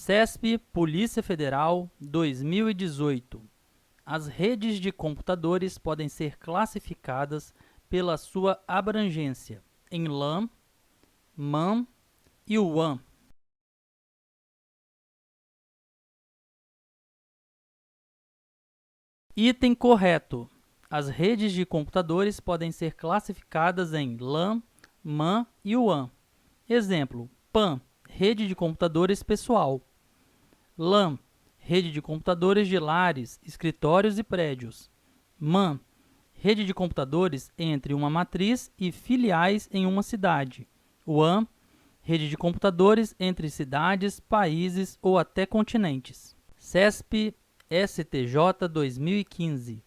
CESP, Polícia Federal, 2018. As redes de computadores podem ser classificadas pela sua abrangência em LAN, MAN e WAN. Item correto. As redes de computadores podem ser classificadas em LAN, MAN e WAN. Exemplo: PAN, rede de computadores pessoal. LAN, rede de computadores de lares, escritórios e prédios. MAN, rede de computadores entre uma matriz e filiais em uma cidade. WAN, rede de computadores entre cidades, países ou até continentes. CESP STJ 2015.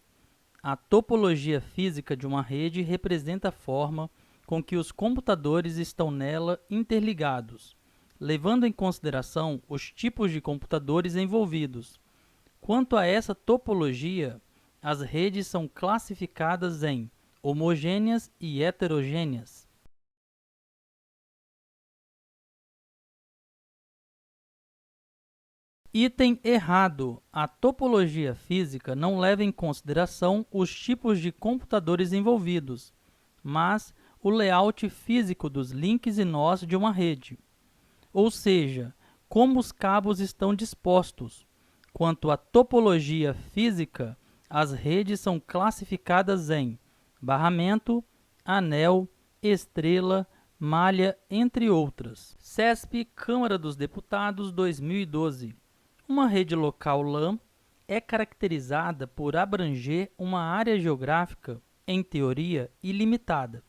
A topologia física de uma rede representa a forma com que os computadores estão nela interligados, levando em consideração os tipos de computadores envolvidos. Quanto a essa topologia, as redes são classificadas em homogêneas e heterogêneas. Item errado. A topologia física não leva em consideração os tipos de computadores envolvidos, mas o layout físico dos links e nós de uma rede, ou seja, como os cabos estão dispostos. Quanto à topologia física, as redes são classificadas em barramento, anel, estrela, malha, entre outras. CESP, Câmara dos Deputados, 2012. Uma rede local LAN é caracterizada por abranger uma área geográfica, em teoria, ilimitada.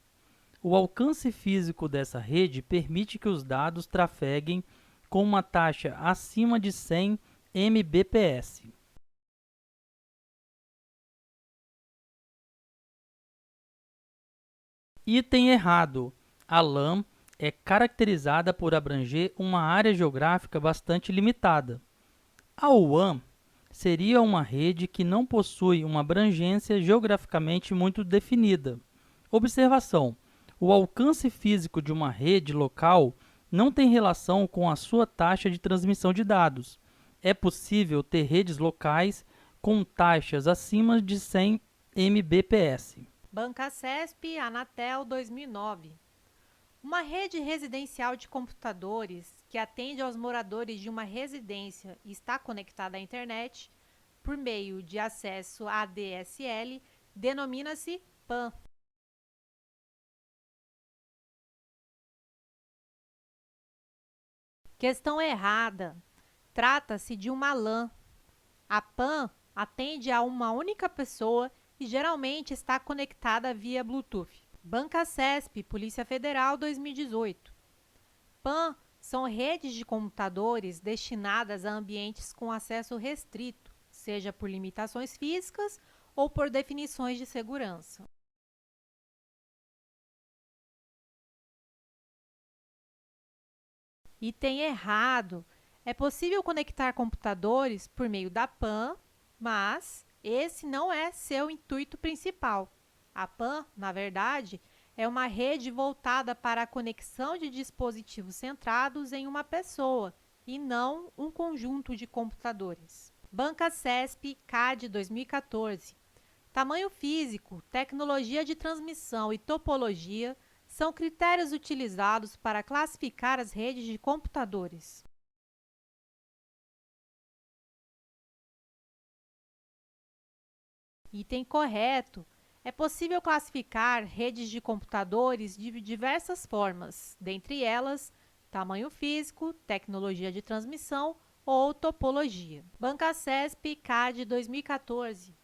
O alcance físico dessa rede permite que os dados trafeguem com uma taxa acima de 100 Mbps. Item errado. A LAN é caracterizada por abranger uma área geográfica bastante limitada. A WAN seria uma rede que não possui uma abrangência geograficamente muito definida. Observação: o alcance físico de uma rede local não tem relação com a sua taxa de transmissão de dados. É possível ter redes locais com taxas acima de 100 Mbps. Banca CESP, Anatel, 2009. Uma rede residencial de computadores que atende aos moradores de uma residência e está conectada à internet por meio de acesso ADSL denomina-se PAN. Questão errada. Trata-se de uma LAN. A PAN atende a uma única pessoa e geralmente está conectada via Bluetooth. Banca CESP, Polícia Federal, 2018. PAN são redes de computadores destinadas a ambientes com acesso restrito, seja por limitações físicas ou por definições de segurança. Item errado. É possível conectar computadores por meio da PAN, mas esse não é seu intuito principal. A PAN, na verdade, é uma rede voltada para a conexão de dispositivos centrados em uma pessoa e não um conjunto de computadores. Banca CESP, CAD 2014. Tamanho físico, tecnologia de transmissão e topologia são critérios utilizados para classificar as redes de computadores. Item correto. É possível classificar redes de computadores de diversas formas, dentre elas, tamanho físico, tecnologia de transmissão ou topologia. Banca CESP, CAD 2014.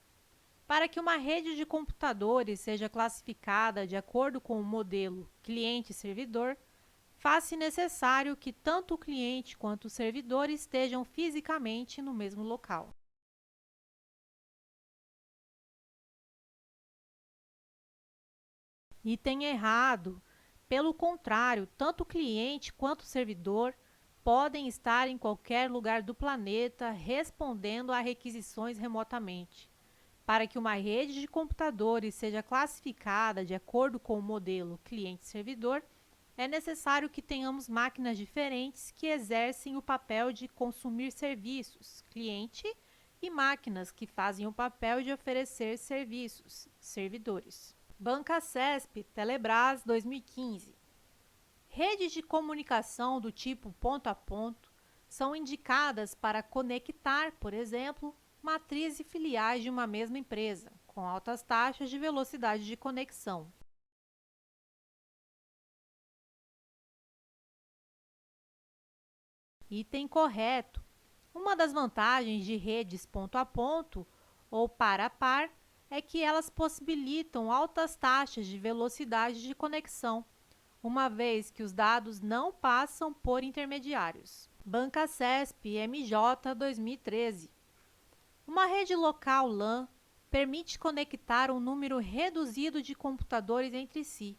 Para que uma rede de computadores seja classificada de acordo com o modelo cliente-servidor, faz-se necessário que tanto o cliente quanto o servidor estejam fisicamente no mesmo local. Item errado. Pelo contrário, tanto o cliente quanto o servidor podem estar em qualquer lugar do planeta respondendo a requisições remotamente. Para que uma rede de computadores seja classificada de acordo com o modelo cliente-servidor, é necessário que tenhamos máquinas diferentes que exercem o papel de consumir serviços, cliente, e máquinas que fazem o papel de oferecer serviços, servidores. Bancasesp, Telebrás, 2015. Redes de comunicação do tipo ponto a ponto são indicadas para conectar, por exemplo, matrizes e filiais de uma mesma empresa, com altas taxas de velocidade de conexão. Item correto. Uma das vantagens de redes ponto a ponto ou par a par é que elas possibilitam altas taxas de velocidade de conexão, uma vez que os dados não passam por intermediários. Bancasesp MJ 2013. Uma rede local LAN permite conectar um número reduzido de computadores entre si,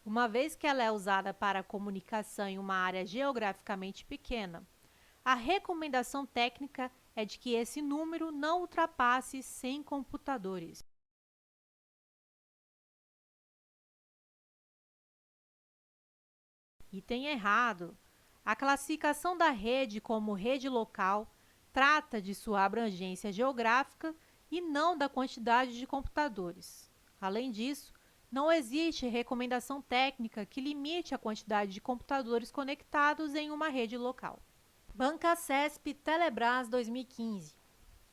uma vez que ela é usada para comunicação em uma área geograficamente pequena. A recomendação técnica é de que esse número não ultrapasse 100 computadores. Item errado. A classificação da rede como rede local trata de sua abrangência geográfica e não da quantidade de computadores. Além disso, não existe recomendação técnica que limite a quantidade de computadores conectados em uma rede local. Bancasesp Telebrás 2015.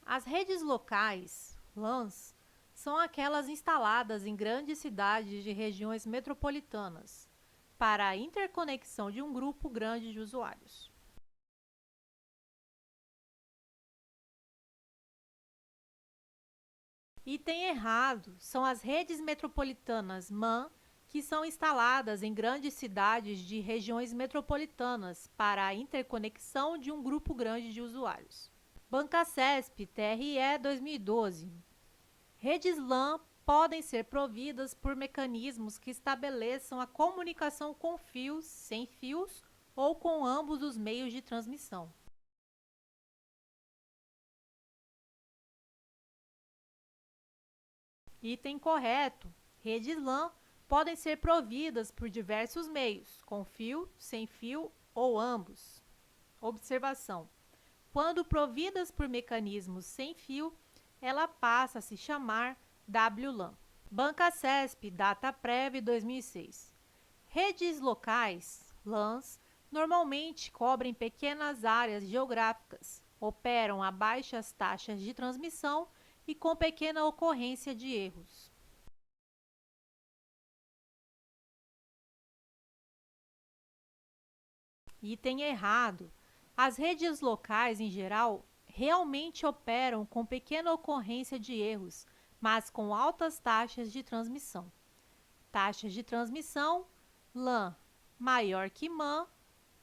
As redes locais, LANs, são aquelas instaladas em grandes cidades de regiões metropolitanas, para a interconexão de um grupo grande de usuários. Item errado. São as redes metropolitanas MAN, que são instaladas em grandes cidades de regiões metropolitanas para a interconexão de um grupo grande de usuários. Bancasesp TRE 2012. Redes LAN podem ser providas por mecanismos que estabeleçam a comunicação com fios, sem fios ou com ambos os meios de transmissão. Item correto. Redes LAN podem ser providas por diversos meios, com fio, sem fio ou ambos. Observação: quando providas por mecanismos sem fio, ela passa a se chamar WLAN. Bancasesp Dataprev 2006. Redes locais, LANs, normalmente cobrem pequenas áreas geográficas, operam a baixas taxas de transmissão e com pequena ocorrência de erros. Item errado. As redes locais, em geral, realmente operam com pequena ocorrência de erros, mas com altas taxas de transmissão. Taxas de transmissão: LAN maior que MAN,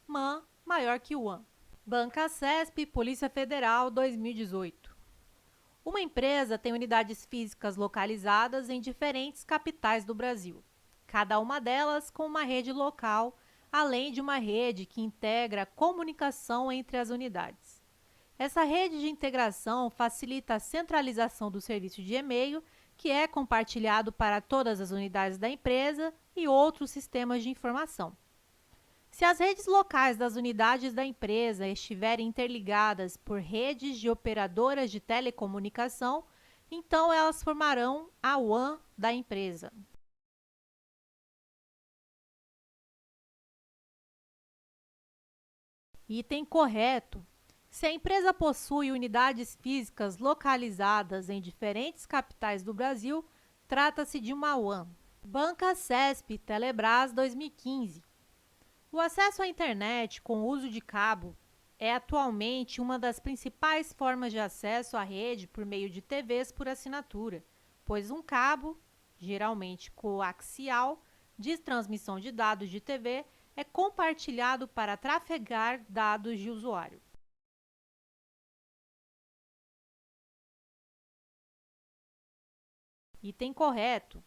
MAN maior que WAN. Bancasesp Polícia Federal 2018. Uma empresa tem unidades físicas localizadas em diferentes capitais do Brasil, cada uma delas com uma rede local, além de uma rede que integra a comunicação entre as unidades. Essa rede de integração facilita a centralização do serviço de e-mail, que é compartilhado para todas as unidades da empresa e outros sistemas de informação. Se as redes locais das unidades da empresa estiverem interligadas por redes de operadoras de telecomunicação, então elas formarão a WAN da empresa. Item correto. Se a empresa possui unidades físicas localizadas em diferentes capitais do Brasil, trata-se de uma WAN. Bancasesp Telebrás 2015. O acesso à internet com o uso de cabo é atualmente uma das principais formas de acesso à rede por meio de TVs por assinatura, pois um cabo, geralmente coaxial, de transmissão de dados de TV é compartilhado para trafegar dados de usuário. Item correto.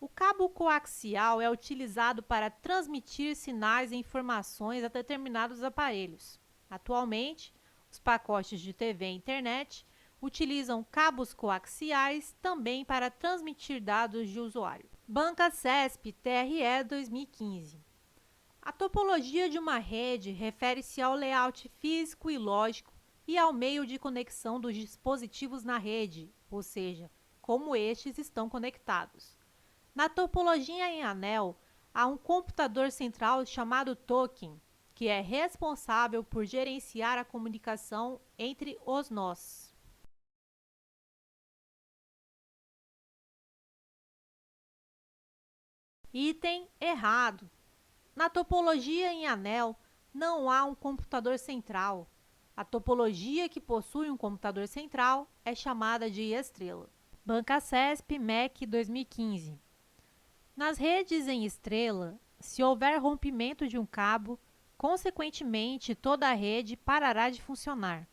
O cabo coaxial é utilizado para transmitir sinais e informações a determinados aparelhos. Atualmente, os pacotes de TV e internet utilizam cabos coaxiais também para transmitir dados de usuário. Bancasesp TRE 2015. A topologia de uma rede refere-se ao layout físico e lógico e ao meio de conexão dos dispositivos na rede, ou seja, como estes estão conectados. Na topologia em anel, há um computador central chamado token, que é responsável por gerenciar a comunicação entre os nós. Item errado. Na topologia em anel, não há um computador central. A topologia que possui um computador central é chamada de estrela. Banca CESP MEC 2015. Nas redes em estrela, se houver rompimento de um cabo, consequentemente toda a rede parará de funcionar.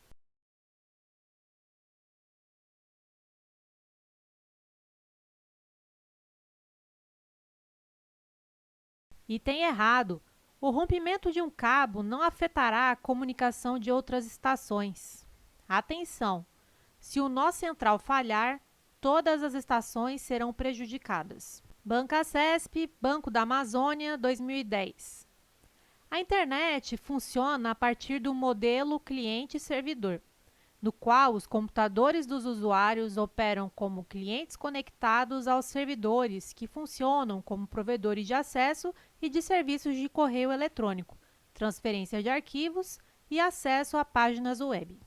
Item errado. O rompimento de um cabo não afetará a comunicação de outras estações. Atenção! Se o nó central falhar, todas as estações serão prejudicadas. Banca CESP, Banco da Amazônia, 2010. A internet funciona a partir do modelo cliente-servidor, no qual os computadores dos usuários operam como clientes conectados aos servidores, que funcionam como provedores de acesso e de serviços de correio eletrônico, transferência de arquivos e acesso a páginas web.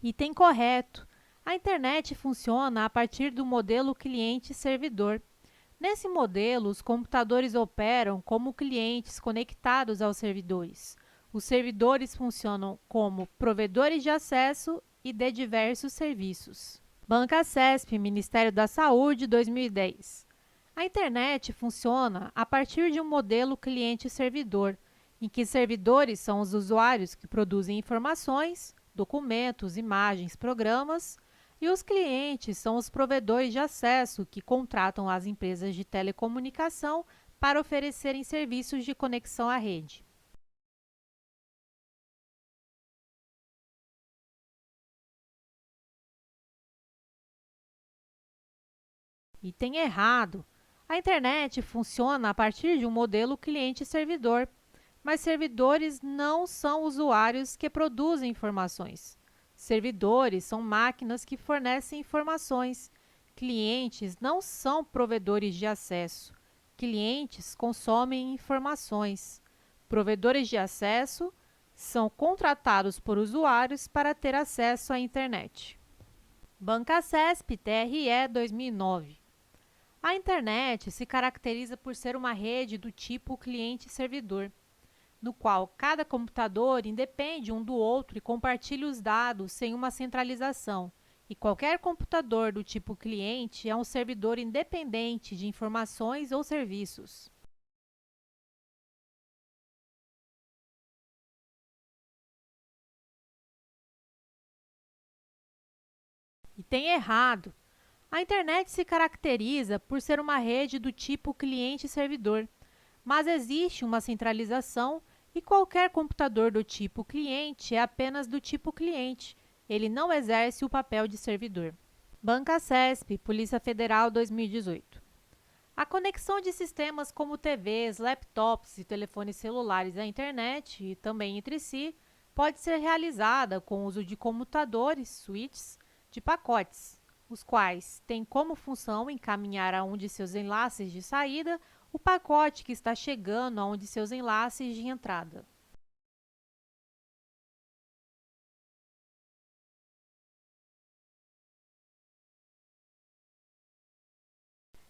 Item correto. A internet funciona a partir do modelo cliente-servidor. Nesse modelo, os computadores operam como clientes conectados aos servidores. Os servidores funcionam como provedores de acesso e de diversos serviços. Banca CESP, Ministério da Saúde, 2010. A internet funciona a partir de um modelo cliente-servidor, em que servidores são os usuários que produzem informações, documentos, imagens, programas, e os clientes são os provedores de acesso que contratam as empresas de telecomunicação para oferecerem serviços de conexão à rede. Item errado. A internet funciona a partir de um modelo cliente-servidor, mas servidores não são usuários que produzem informações. Servidores são máquinas que fornecem informações. Clientes não são provedores de acesso. Clientes consomem informações. Provedores de acesso são contratados por usuários para ter acesso à internet. Banca CESP, TRE 2009. A internet se caracteriza por ser uma rede do tipo cliente-servidor, no qual cada computador independe um do outro e compartilha os dados sem uma centralização, e qualquer computador do tipo cliente é um servidor independente de informações ou serviços. Item errado. A internet se caracteriza por ser uma rede do tipo cliente-servidor, mas existe uma centralização e qualquer computador do tipo cliente é apenas do tipo cliente. Ele não exerce o papel de servidor. Banca CESP, Polícia Federal, 2018. A conexão de sistemas como TVs, laptops e telefones celulares à internet e também entre si pode ser realizada com o uso de computadores, switches, de pacotes, os quais têm como função encaminhar a um de seus enlaces de saída o pacote que está chegando a um de seus enlaces de entrada.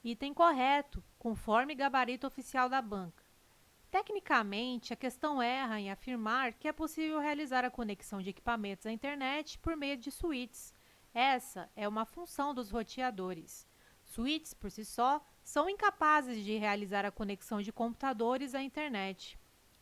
Item correto, conforme gabarito oficial da banca. Tecnicamente, a questão erra em afirmar que é possível realizar a conexão de equipamentos à internet por meio de switches. Essa é uma função dos roteadores. Switches, por si só, são incapazes de realizar a conexão de computadores à internet.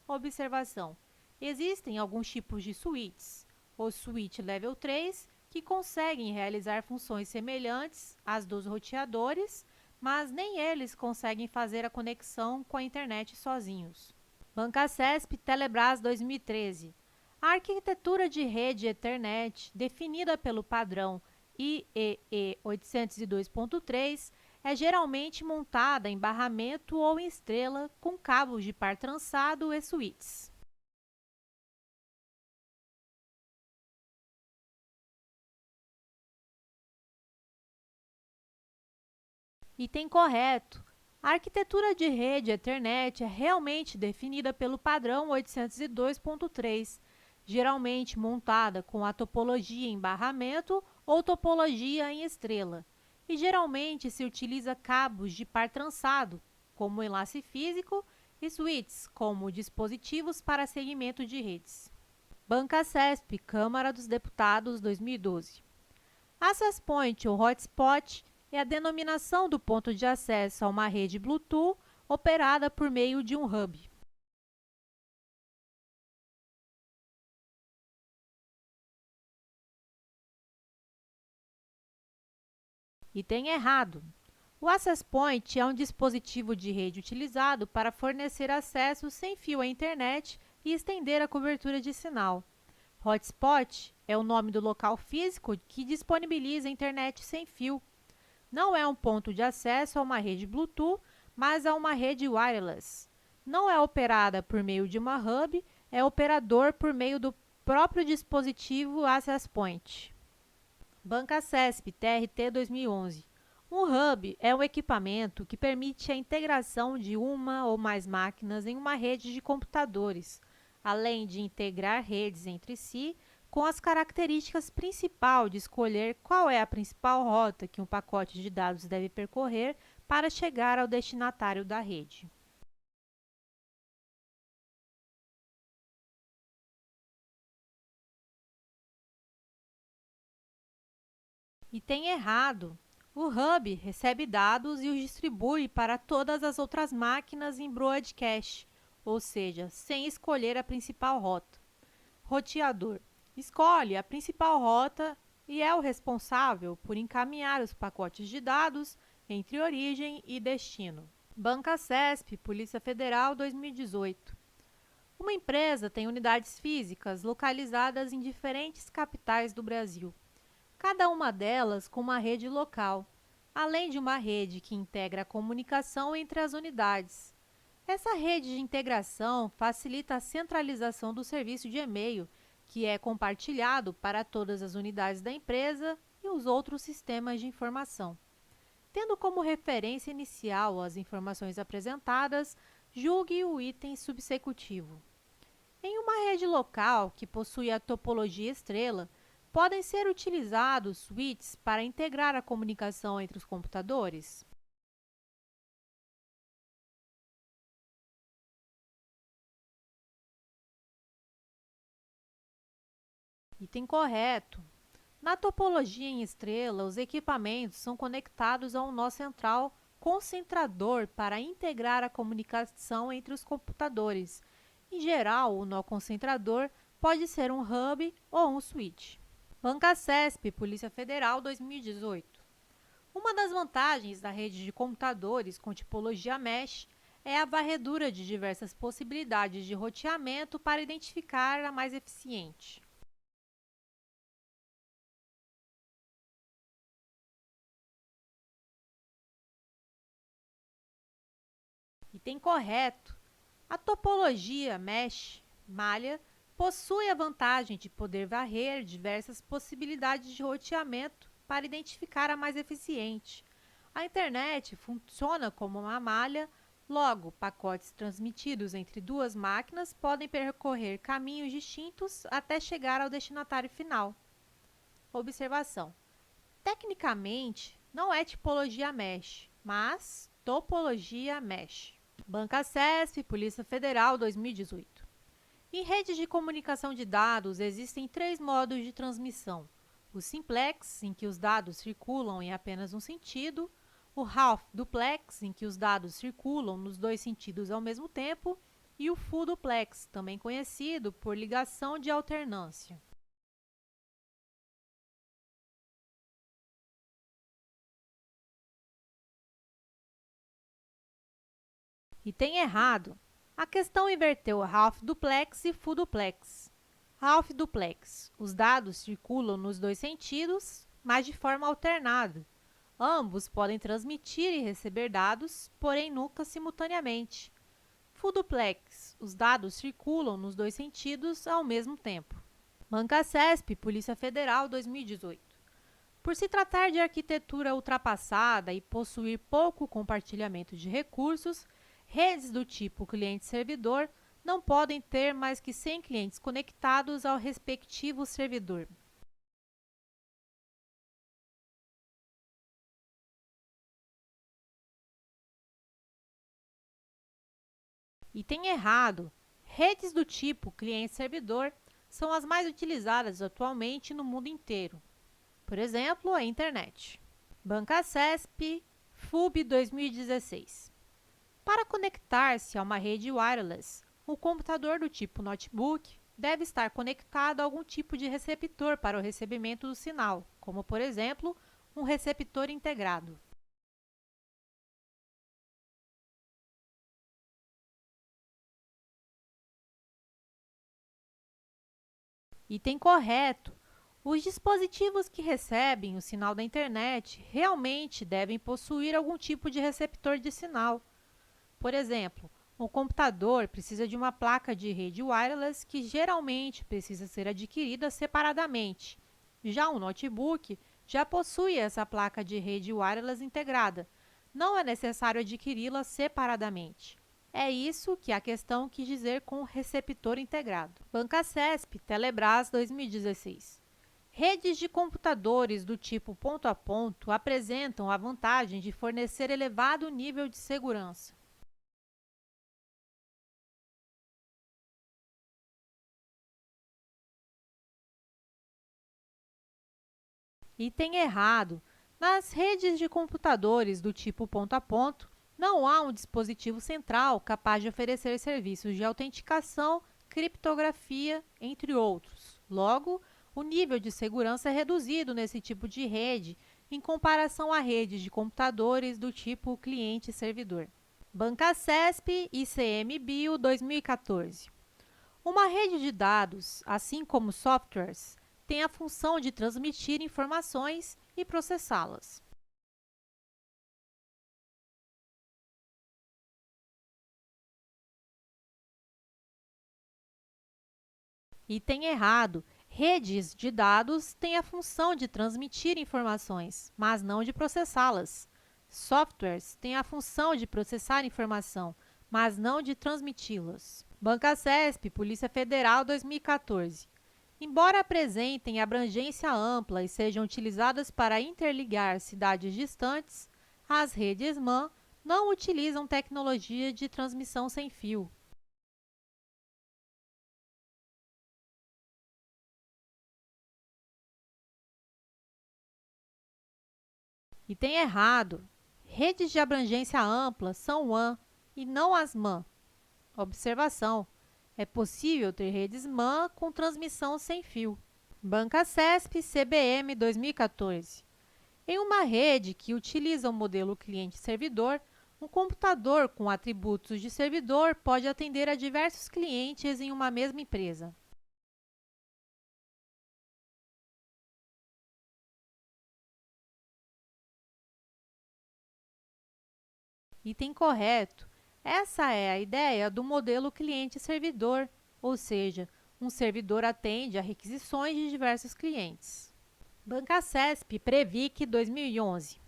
Observação: existem alguns tipos de switches. O switch Level 3, que conseguem realizar funções semelhantes às dos roteadores, mas nem eles conseguem fazer a conexão com a internet sozinhos. Banca CESP Telebrás 2013. A arquitetura de rede Ethernet, definida pelo padrão IEE 802.3 é geralmente montada em barramento ou em estrela com cabos de par trançado e switches. Item correto. A arquitetura de rede Ethernet é realmente definida pelo padrão 802.3, geralmente montada com a topologia em barramento ou topologia em estrela, e geralmente se utiliza cabos de par trançado, como enlace físico, e switches, como dispositivos para segmento de redes. Banca CESP, Câmara dos Deputados, 2012. Access Point ou Hotspot é a denominação do ponto de acesso a uma rede Bluetooth operada por meio de um hub. Item errado. O Access Point é um dispositivo de rede utilizado para fornecer acesso sem fio à internet e estender a cobertura de sinal. Hotspot é o nome do local físico que disponibiliza a internet sem fio. Não é um ponto de acesso a uma rede Bluetooth, mas a uma rede wireless. Não é operada por meio de uma hub, é operador por meio do próprio dispositivo Access Point. Banca CESP, TRT 2011. Um hub é um equipamento que permite a integração de uma ou mais máquinas em uma rede de computadores, além de integrar redes entre si, com as características principais de escolher qual é a principal rota que um pacote de dados deve percorrer para chegar ao destinatário da rede. Item errado. O hub recebe dados e os distribui para todas as outras máquinas em broadcast, ou seja, sem escolher a principal rota. Roteador. Escolhe a principal rota e é o responsável por encaminhar os pacotes de dados entre origem e destino. Banca CESP, Polícia Federal, 2018. Uma empresa tem unidades físicas localizadas em diferentes capitais do Brasil, cada uma delas com uma rede local, além de uma rede que integra a comunicação entre as unidades. Essa rede de integração facilita a centralização do serviço de e-mail, que é compartilhado para todas as unidades da empresa e os outros sistemas de informação. Tendo como referência inicial as informações apresentadas, julgue o item subsecutivo. Em uma rede local que possui a topologia estrela, podem ser utilizados switches para integrar a comunicação entre os computadores? Item correto. Na topologia em estrela, os equipamentos são conectados a um nó central concentrador para integrar a comunicação entre os computadores. Em geral, o nó concentrador pode ser um hub ou um switch. Banca CESP, Polícia Federal, 2018. Uma das vantagens da rede de computadores com tipologia mesh é a varredura de diversas possibilidades de roteamento para identificar a mais eficiente. Item correto. A topologia mesh, malha, possui a vantagem de poder varrer diversas possibilidades de roteamento para identificar a mais eficiente. A internet funciona como uma malha, logo, pacotes transmitidos entre duas máquinas podem percorrer caminhos distintos até chegar ao destinatário final. Observação: tecnicamente, não é tipologia mesh, mas topologia mesh. Banca CESP, Polícia Federal, 2018. Em redes de comunicação de dados, existem 3 modos de transmissão. O simplex, em que os dados circulam em apenas um sentido, o half duplex, em que os dados circulam nos dois sentidos ao mesmo tempo, e o full duplex, também conhecido por ligação de alternância. Item errado. A questão inverteu half duplex e full duplex. Half duplex. Os dados circulam nos dois sentidos mas de forma alternada. Ambos podem transmitir e receber dados, porém nunca simultaneamente. Full duplex, os dados circulam nos dois sentidos ao mesmo tempo. Banca-CESP, Polícia Federal, 2018. Por se tratar de arquitetura ultrapassada e possuir pouco compartilhamento de recursos, redes do tipo cliente-servidor não podem ter mais que 100 clientes conectados ao respectivo servidor. Item errado. Redes do tipo cliente-servidor são as mais utilizadas atualmente no mundo inteiro. Por exemplo, a internet. Banca-CESP, FUB 2016. Para conectar-se a uma rede wireless, o computador do tipo notebook deve estar conectado a algum tipo de receptor para o recebimento do sinal, como, por exemplo, um receptor integrado. Item correto. Os dispositivos que recebem o sinal da internet realmente devem possuir algum tipo de receptor de sinal. Por exemplo, o computador precisa de uma placa de rede wireless que geralmente precisa ser adquirida separadamente. Já o notebook já possui essa placa de rede wireless integrada. Não é necessário adquiri-la separadamente. É isso que a questão quis dizer com receptor integrado. Banca-CESP, Telebrás, 2016. Redes de computadores do tipo ponto a ponto apresentam a vantagem de fornecer elevado nível de segurança. Item errado. Nas redes de computadores do tipo ponto a ponto, não há um dispositivo central capaz de oferecer serviços de autenticação, criptografia, entre outros. Logo, o nível de segurança é reduzido nesse tipo de rede em comparação a redes de computadores do tipo cliente-servidor. Banca-CESP ICMBio 2014. Uma rede de dados, assim como softwares, tem a função de transmitir informações e processá-las. Item errado. Redes de dados têm a função de transmitir informações, mas não de processá-las. Softwares têm a função de processar informação, mas não de transmiti-las. Banca-CESP, Polícia Federal, 2014. Embora apresentem abrangência ampla e sejam utilizadas para interligar cidades distantes, as redes MAN não utilizam tecnologia de transmissão sem fio. Item errado. Redes de abrangência ampla são WAN e não as MAN. Observação: é possível ter redes MAN com transmissão sem fio. Banca-CESP CBM 2014. Em uma rede que utiliza o modelo cliente-servidor, um computador com atributos de servidor pode atender a diversos clientes em uma mesma empresa. Item correto. Essa é a ideia do modelo cliente-servidor, ou seja, um servidor atende a requisições de diversos clientes. Banca-CESP Previc 2011.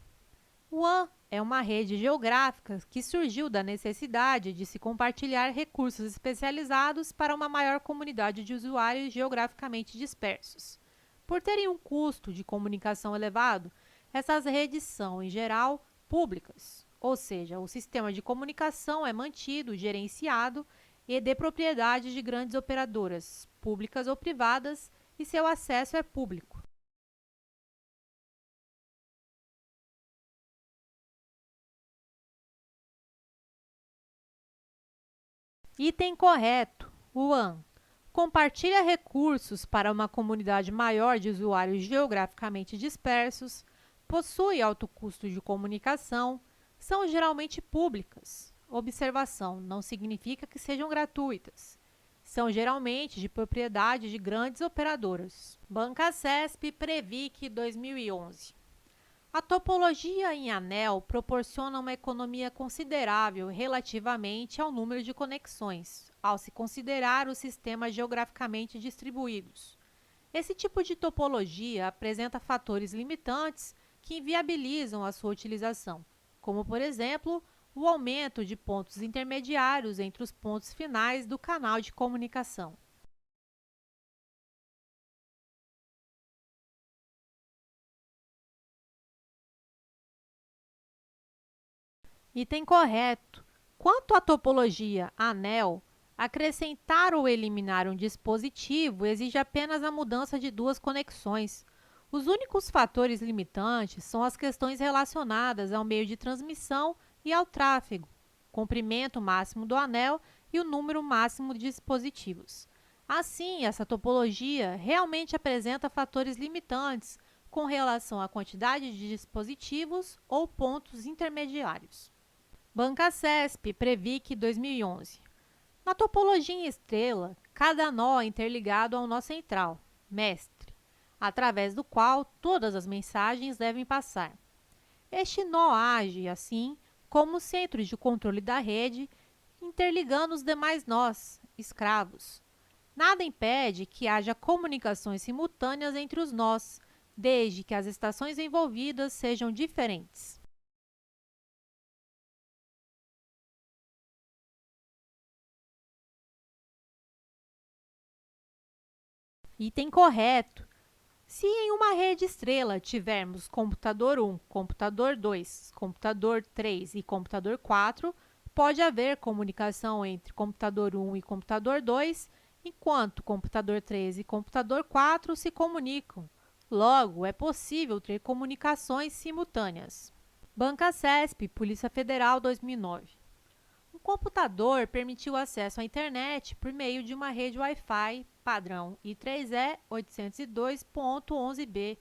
O WAN é uma rede geográfica que surgiu da necessidade de se compartilhar recursos especializados para uma maior comunidade de usuários geograficamente dispersos. Por terem um custo de comunicação elevado, essas redes são, em geral, públicas, ou seja, o sistema de comunicação é mantido, gerenciado e de propriedade de grandes operadoras, públicas ou privadas, e seu acesso é público. Item correto. WAN. Compartilha recursos para uma comunidade maior de usuários geograficamente dispersos, possui alto custo de comunicação, são geralmente públicas. Observação: não significa que sejam gratuitas. São geralmente de propriedade de grandes operadoras. Bancasesp Previc 2011. A topologia em anel proporciona uma economia considerável relativamente ao número de conexões, ao se considerar os sistemas geograficamente distribuídos. Esse tipo de topologia apresenta fatores limitantes que inviabilizam a sua utilização, como, por exemplo, o aumento de pontos intermediários entre os pontos finais do canal de comunicação. Item correto. Quanto à topologia anel, acrescentar ou eliminar um dispositivo exige apenas a mudança de duas conexões. Os únicos fatores limitantes são as questões relacionadas ao meio de transmissão e ao tráfego, comprimento máximo do anel e o número máximo de dispositivos. Assim, essa topologia realmente apresenta fatores limitantes com relação à quantidade de dispositivos ou pontos intermediários. Bancasesp Previc 2011. Na topologia em estrela, cada nó é interligado a um nó central, mestre, através do qual todas as mensagens devem passar. Este nó age, assim, como centro de controle da rede, interligando os demais nós, escravos. Nada impede que haja comunicações simultâneas entre os nós, desde que as estações envolvidas sejam diferentes. Item correto. Se em uma rede estrela tivermos computador 1, computador 2, computador 3 e computador 4, pode haver comunicação entre computador 1 e computador 2, enquanto computador 3 e computador 4 se comunicam. Logo, é possível ter comunicações simultâneas. Bancasesp, Polícia Federal 2009. Um computador permitiu acesso à internet por meio de uma rede Wi-Fi padrão I3E 802.11b,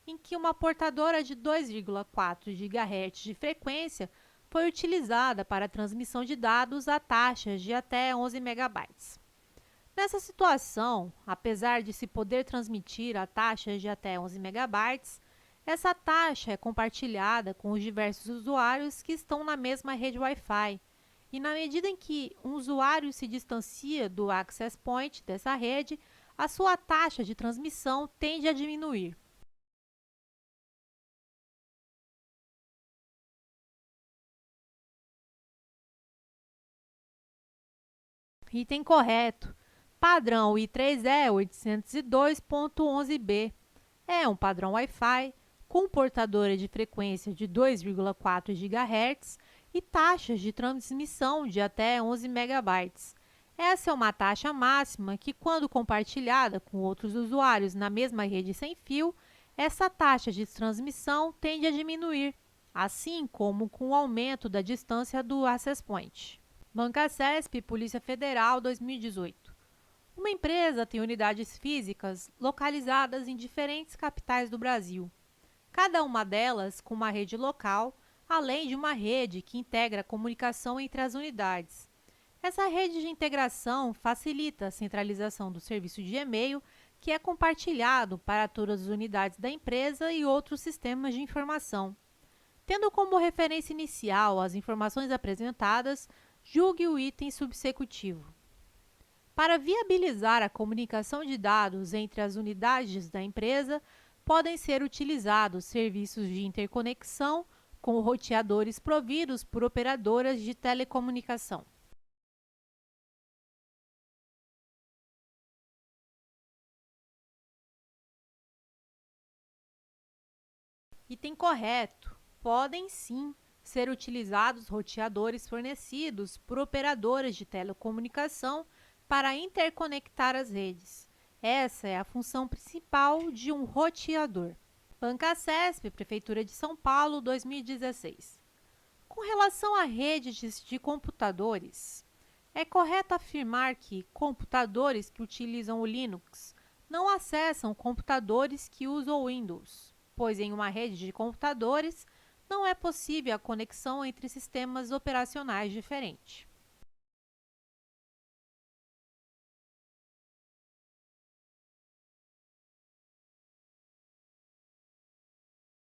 em que uma portadora de 2,4 GHz de frequência foi utilizada para a transmissão de dados a taxas de até 11 MB. Nessa situação, apesar de se poder transmitir a taxas de até 11 MB, essa taxa é compartilhada com os diversos usuários que estão na mesma rede Wi-Fi, e na medida em que um usuário se distancia do access point dessa rede, a sua taxa de transmissão tende a diminuir. Item correto. Padrão I3E 802.11b é um padrão Wi-Fi com portadora de frequência de 2,4 GHz e taxas de transmissão de até 11 MB. Essa é uma taxa máxima que, quando compartilhada com outros usuários na mesma rede sem fio, essa taxa de transmissão tende a diminuir, assim como com o aumento da distância do access point. Bancasesp, Polícia Federal 2018. Uma empresa tem unidades físicas localizadas em diferentes capitais do Brasil, cada uma delas com uma rede local, além de uma rede que integra a comunicação entre as unidades. Essa rede de integração facilita a centralização do serviço de e-mail, que é compartilhado para todas as unidades da empresa e outros sistemas de informação. Tendo como referência inicial as informações apresentadas, julgue o item subsecutivo. Para viabilizar a comunicação de dados entre as unidades da empresa, podem ser utilizados serviços de interconexão com roteadores providos por operadoras de telecomunicação. Item correto. Podem sim ser utilizados roteadores fornecidos por operadoras de telecomunicação para interconectar as redes. Essa é a função principal de um roteador. Bancasesp, Prefeitura de São Paulo, 2016. Com relação à redes de computadores, é correto afirmar que computadores que utilizam o Linux não acessam computadores que usam o Windows, pois em uma rede de computadores não é possível a conexão entre sistemas operacionais diferentes.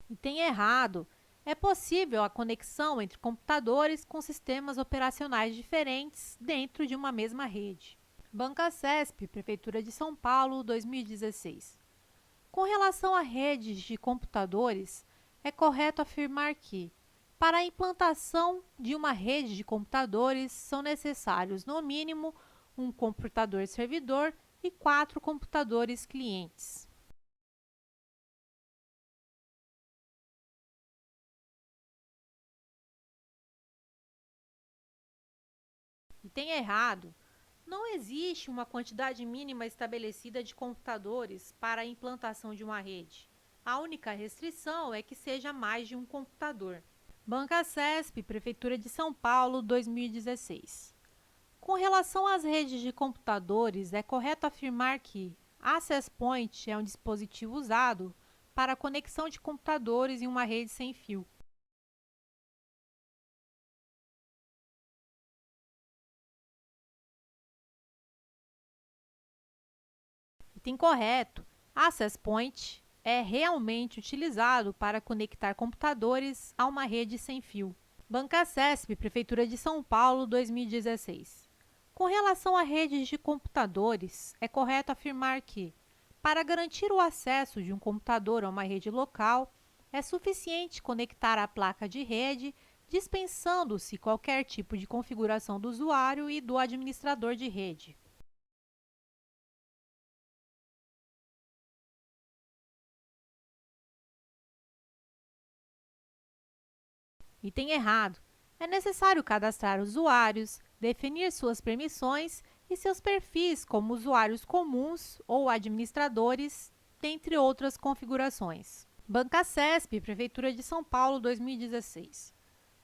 Item errado. É possível a conexão entre computadores com sistemas operacionais diferentes dentro de uma mesma rede. Banca CESP, Prefeitura de São Paulo, 2016. Com relação a redes de computadores, é correto afirmar que, para a implantação de uma rede de computadores, são necessários, no mínimo, um computador servidor e 4 computadores clientes. Item errado. Não existe uma quantidade mínima estabelecida de computadores para a implantação de uma rede. A única restrição é que seja mais de um computador. Banca CESP, Prefeitura de São Paulo, 2016. Com relação às redes de computadores, é correto afirmar que a Access Point é um dispositivo usado para a conexão de computadores em uma rede sem fio. Item correto. Access Point é realmente utilizado para conectar computadores a uma rede sem fio. Banca CESP, Prefeitura de São Paulo, 2016. Com relação a redes de computadores, é correto afirmar que, para garantir o acesso de um computador a uma rede local, é suficiente conectar a placa de rede, dispensando-se qualquer tipo de configuração do usuário e do administrador de rede. Item errado. É necessário cadastrar usuários, definir suas permissões e seus perfis como usuários comuns ou administradores, dentre outras configurações. Banca CESP, Prefeitura de São Paulo, 2016.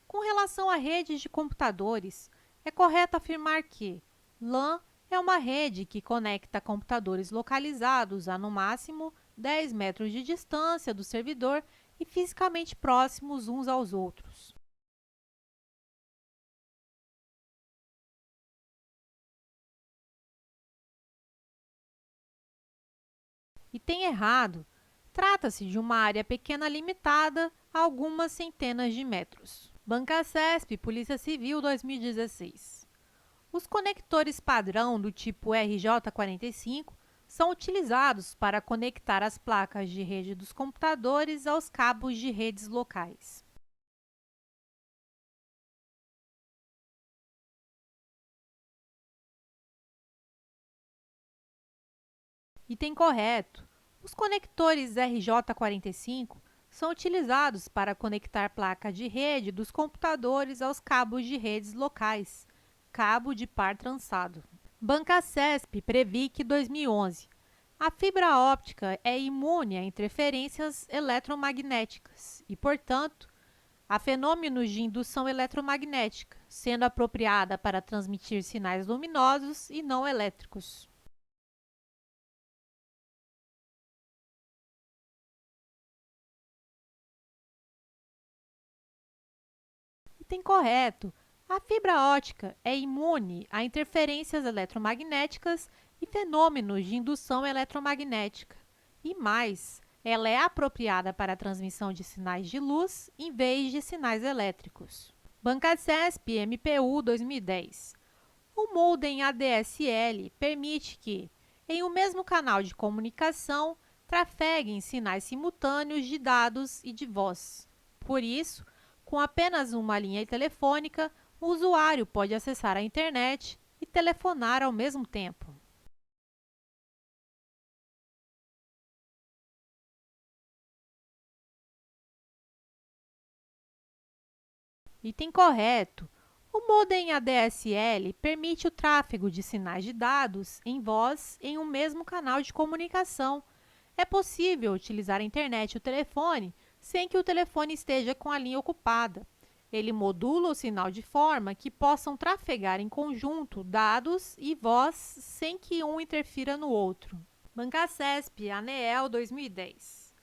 Com relação a redes de computadores, é correto afirmar que LAN é uma rede que conecta computadores localizados a, no máximo, 10 metros de distância do servidor e fisicamente próximos uns aos outros. Item errado. Trata-se de uma área pequena limitada a algumas centenas de metros. Banca CESP, Polícia Civil, 2016. Os conectores padrão do tipo RJ45 são utilizados para conectar as placas de rede dos computadores aos cabos de redes locais. Item correto. Os conectores RJ45 são utilizados para conectar placa de rede dos computadores aos cabos de redes locais, cabo de par trançado. Banca CESP, Previc 2011. A fibra óptica é imune a interferências eletromagnéticas e, portanto, a fenômenos de indução eletromagnética, sendo apropriada para transmitir sinais luminosos e não elétricos. Item correto. A fibra ótica é imune a interferências eletromagnéticas e fenômenos de indução eletromagnética. E mais, ela é apropriada para a transmissão de sinais de luz em vez de sinais elétricos. Banca CESP MPU 2010. O modem ADSL permite que, em um mesmo canal de comunicação, trafeguem sinais simultâneos de dados e de voz. Por isso, com apenas uma linha telefônica, o usuário pode acessar a internet e telefonar ao mesmo tempo. Item correto. O modem ADSL permite o tráfego de sinais de dados em voz em um mesmo canal de comunicação. É possível utilizar a internet e o telefone sem que o telefone esteja com a linha ocupada. Ele modula o sinal de forma que possam trafegar em conjunto dados e voz sem que um interfira no outro. Banca CESP, ANEEL 2010.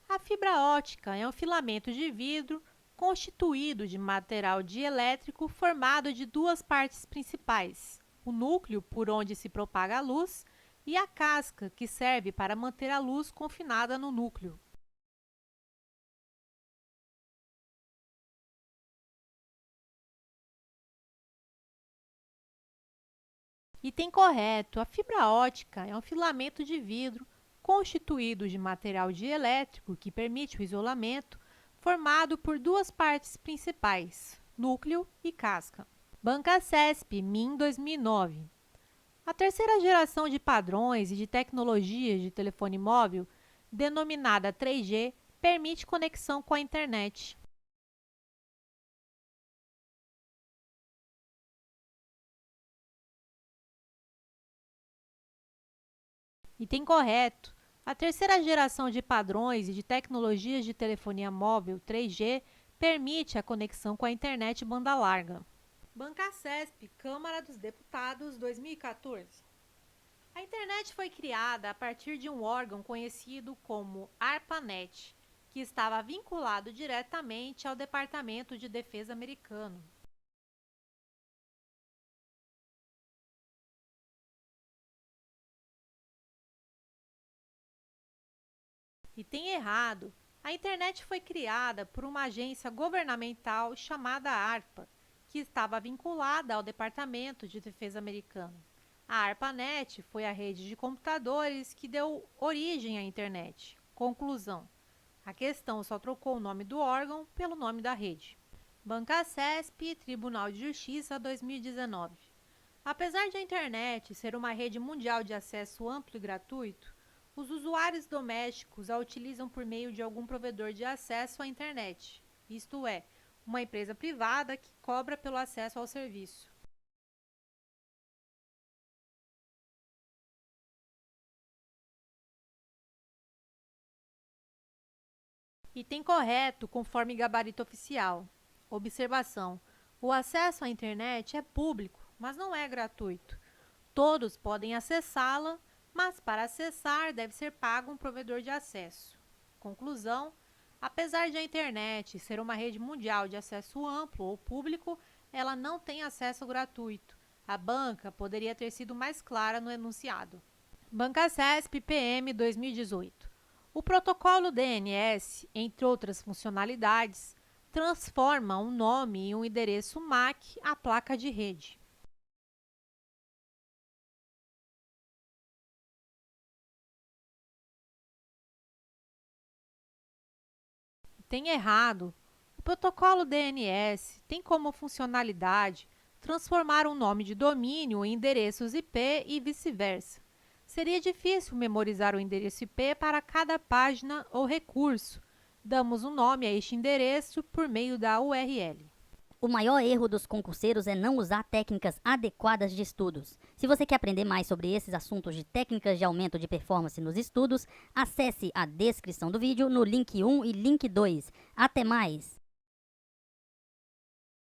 A fibra ótica é um filamento de vidro constituído de material dielétrico formado de duas partes principais: o núcleo, por onde se propaga a luz, e a casca, que serve para manter a luz confinada no núcleo. Item correto. A fibra ótica é um filamento de vidro constituído de material dielétrico que permite o isolamento, formado por duas partes principais, núcleo e casca. Banca CESP, MIN 2009. A terceira geração de padrões e de tecnologias de telefone móvel, denominada 3G, permite conexão com a internet. Item correto. A terceira geração de padrões e de tecnologias de telefonia móvel 3G permite a conexão com a internet banda larga. Banca CESP, Câmara dos Deputados, 2014. A internet foi criada a partir de um órgão conhecido como ARPANET, que estava vinculado diretamente ao Departamento de Defesa americano. Item errado. A internet foi criada por uma agência governamental chamada ARPA, que estava vinculada ao Departamento de Defesa americano. A ARPANET foi a rede de computadores que deu origem à internet. Conclusão: a questão só trocou o nome do órgão pelo nome da rede. Banca CESP, Tribunal de Justiça, 2019. Apesar de a internet ser uma rede mundial de acesso amplo e gratuito, os usuários domésticos a utilizam por meio de algum provedor de acesso à internet, isto é, uma empresa privada que cobra pelo acesso ao serviço. Item correto, conforme gabarito oficial. Observação: o acesso à internet é público, mas não é gratuito. Todos podem acessá-la, mas para acessar deve ser pago um provedor de acesso. Conclusão: apesar de a internet ser uma rede mundial de acesso amplo ou público, ela não tem acesso gratuito. A banca poderia ter sido mais clara no enunciado. Banca CESP, PM 2018. O protocolo DNS, entre outras funcionalidades, transforma um nome e um endereço MAC à placa de rede. Tem errado. O protocolo DNS tem como funcionalidade transformar um nome de domínio em endereços IP e vice-versa. Seria difícil memorizar o endereço IP para cada página ou recurso. Damos um nome a este endereço por meio da URL. O maior erro dos concurseiros é não usar técnicas adequadas de estudos. Se você quer aprender mais sobre esses assuntos de técnicas de aumento de performance nos estudos, acesse a descrição do vídeo no link 1 e link 2. Até mais!